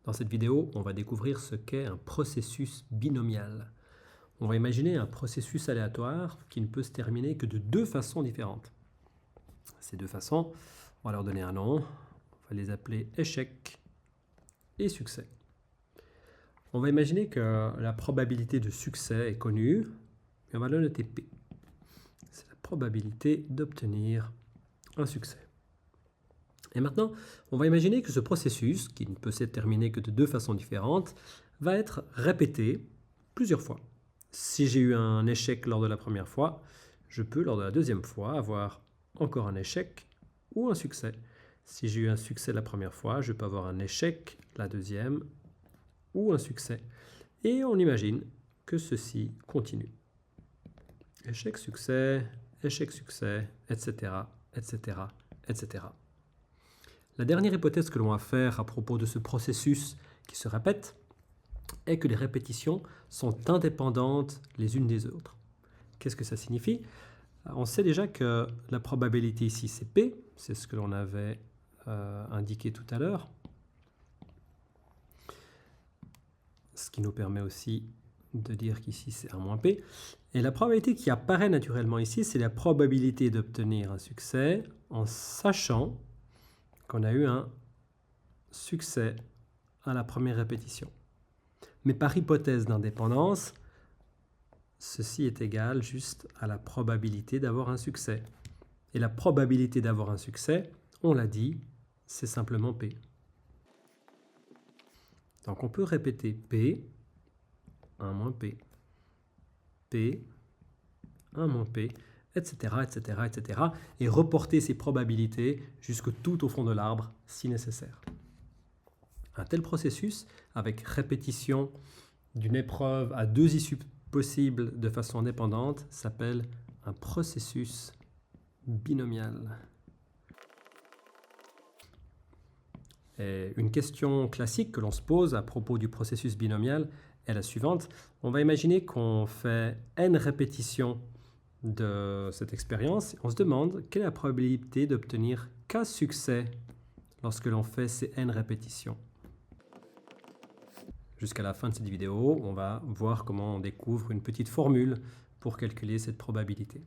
Dans cette vidéo, on va découvrir ce qu'est un processus binomial. On va imaginer un processus aléatoire qui ne peut se terminer que de deux façons différentes. Ces deux façons, on va leur donner un nom, on va les appeler échec et succès. On va imaginer que la probabilité de succès est connue, et on va le noter P. C'est la probabilité d'obtenir un succès. Et maintenant, on va imaginer que ce processus, qui ne peut se terminer que de deux façons différentes, va être répété plusieurs fois. Si j'ai eu un échec lors de la première fois, je peux, lors de la deuxième fois, avoir encore un échec ou un succès. Si j'ai eu un succès la première fois, je peux avoir un échec la deuxième ou un succès. Et on imagine que ceci continue. Échec, succès, etc., etc., etc. La dernière hypothèse que l'on va faire à propos de ce processus qui se répète est que les répétitions sont indépendantes les unes des autres. Qu'est-ce que ça signifie? On sait déjà que la probabilité ici c'est P, c'est ce que l'on avait indiqué tout à l'heure, ce qui nous permet aussi de dire qu'ici c'est 1 moins P. Et la probabilité qui apparaît naturellement ici, c'est la probabilité d'obtenir un succès en sachant qu'on a eu un succès à la première répétition. Mais par hypothèse d'indépendance, ceci est égal juste à la probabilité d'avoir un succès. Et la probabilité d'avoir un succès, on l'a dit, c'est simplement P. Donc on peut répéter P, 1 moins P, P, 1 moins P, etc., etc., etc. et reporter ces probabilités jusque tout au fond de l'arbre si nécessaire. Un tel processus, avec répétition d'une épreuve à deux issues possibles de façon indépendante, s'appelle un processus binomial. Et une question classique que l'on se pose à propos du processus binomial est la suivante. On va imaginer qu'on fait n répétitions de cette expérience. On se demande quelle est la probabilité d'obtenir k succès lorsque l'on fait ces n répétitions. Jusqu'à la fin de cette vidéo, on va voir comment on découvre une petite formule pour calculer cette probabilité.